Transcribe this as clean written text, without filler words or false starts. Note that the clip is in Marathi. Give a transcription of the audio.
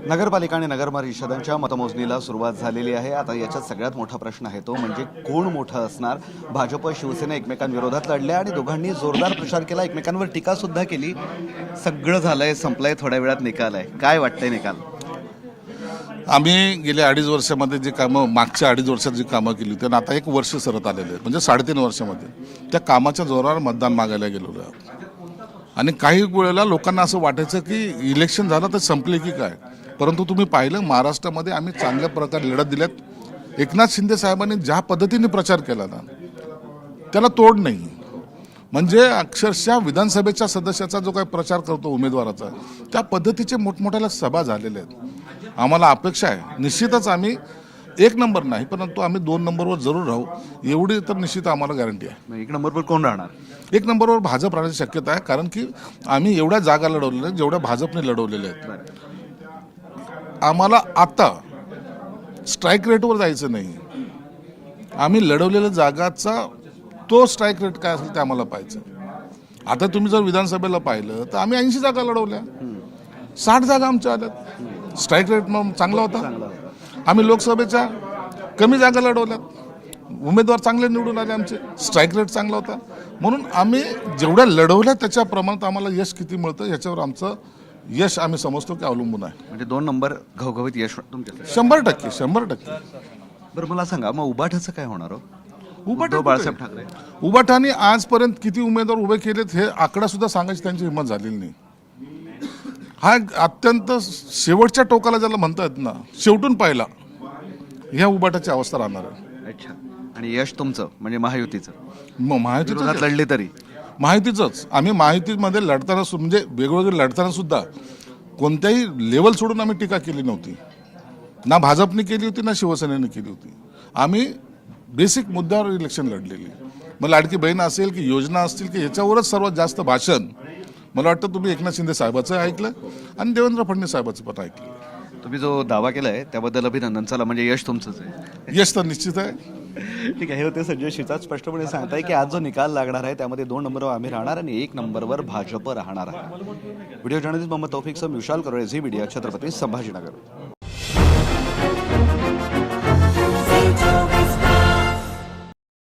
नगरपालिका आणि नगर परिषदांच्या मतमोजणीला सुरुवात झालेली आहे। आता याच्यात सगळ्यात मोठा प्रश्न आहे तो म्हणजे कोण मोठं असणार। भाजप शिवसेना एकमेकांविरोधात लढल्या आणि दोघांनी जोरदार प्रचार केला, एकमेकांवर टीका सुद्धा केली। सगळं झालंय, संपलंय, थोड्या वेळात निकाल आहे। काय वाटतंय निकाल? आम्ही गेल्या 2.5 वर्षामध्ये जे कामं, मागच्या 2.5 वर्षात जी कामं केली त्यांना आता 1 वर्ष सरत आलेले आहेत, म्हणजे 3.5 वर्षामध्ये त्या कामाच्या जोरावर मतदान मागायला गेलेलो आहे। आणि काही वेळेला लोकांना असं वाटायचं की इलेक्शन झालं तर संपले की काय, परंतु तुम्ही पाहिलं महाराष्ट्रामध्ये आम्ही चांगल्या प्रकारे लढत दिल्यात। एकनाथ शिंदे साहेबांनी ज्या पद्धतीने प्रचार केला ना त्याला तोड नाही। म्हणजे अक्षरशः विधानसभेच्या सदस्याचा जो काही प्रचार करतो उमेदवाराचा, त्या पद्धतीचे मोठमोठ्या सभा झालेल्या आहेत। आम्हाला अपेक्षा आहे निश्चितच आम्ही 1 नंबर नाही परंतु आम्ही 2 नंबरवर जरूर राहू, एवढी तर निश्चित आम्हाला गॅरंटी आहे। 1 नंबरवर कोण राहणार? 1 नंबरवर भाजप राहण्याची शक्यता आहे, कारण की आम्ही एवढ्या जागा लढवलेल्या आहेत जेवढ्या भाजपने लढवलेल्या आहेत। आम्हाला आता स्ट्राईक रेटवर जायचं नाही, आम्ही लढवलेल्या जागाचा तो स्ट्राईक रेट काय असेल ते आम्हाला पाहिजे। आता तुम्ही जर विधानसभेला पाहिलं तर आम्ही 80 जागा लढवल्या, 60 जागा आमच्या आल्यात। स्ट्राईक रेट मग चांगला होता। आम्ही लोकसभेच्या कमी जागा लढवल्यात, उमेदवार चांगले निवडून आले, आमचे स्ट्राईक रेट चांगला होता। म्हणून आम्ही जेवढ्या लढवल्या त्याच्या प्रमाणात आम्हाला यश किती मिळतं याच्यावर आमचं यश आम्ही समजतो की अवलंबून आहे। म्हणजे 2 नंबर घवघवीत यश तुमच्या? 100%। बरं मला सांगा, मग उबाठाचं काय होणार हो? उबाठा बाळासाहेब ठाकरे उबाठाने आजपर्यंत किती उमेदवार उभे केलेत हे आकडा सुद्धा सांगायची त्यांची हिंमत झालेली नाही। हा अत्यंत शेवटच्या टोकाला ज्याला म्हणतात ना, शेवटून पाहिला ह्या उबाठाची अवस्था राहणार आहे। अच्छा, आणि यश तुमचं म्हणजे महायुतीचं? महायुतीचं लढले तरी माहितीच आम्ही माहितीमध्ये लढताना म्हणजे वेगवेगळे लढताना सुद्धा कोणत्याही लेवल सोडून आम्ही टीका केली नव्हती, ना भाजपने केली होती ना शिवसेनेने केली होती। आम्ही बेसिक मुद्द्यावर इलेक्शन लढलेली। मग लाडकी बहीण असेल की योजना असतील की याच्यावरच सर्वात जास्त भाषण मला वाटतं तुम्ही एकनाथ शिंदे साहेबाचं ऐकलं आणि देवेंद्र फडणवीस साहेबाचं पण ऐकलं। तुम्ही जो दावा केलाय त्याबद्दल अभिनंदन। चला, म्हणजे यश तुमचंच आहे? यश तर निश्चित आहे। ठीक आहे, हे होते संजय शिरसाट स्पष्टपणे सांगताय की आज जो निकाल लागणार आहे त्यामध्ये 2 नंबरवर आम्ही राहणार आणि 1 नंबरवर भाजप राहणार आहे। व्हिडिओ जर्नलिस्ट मोहम्मद तौफिकसह विशाल करोळे, झी मीडिया, छत्रपती संभाजीनगर।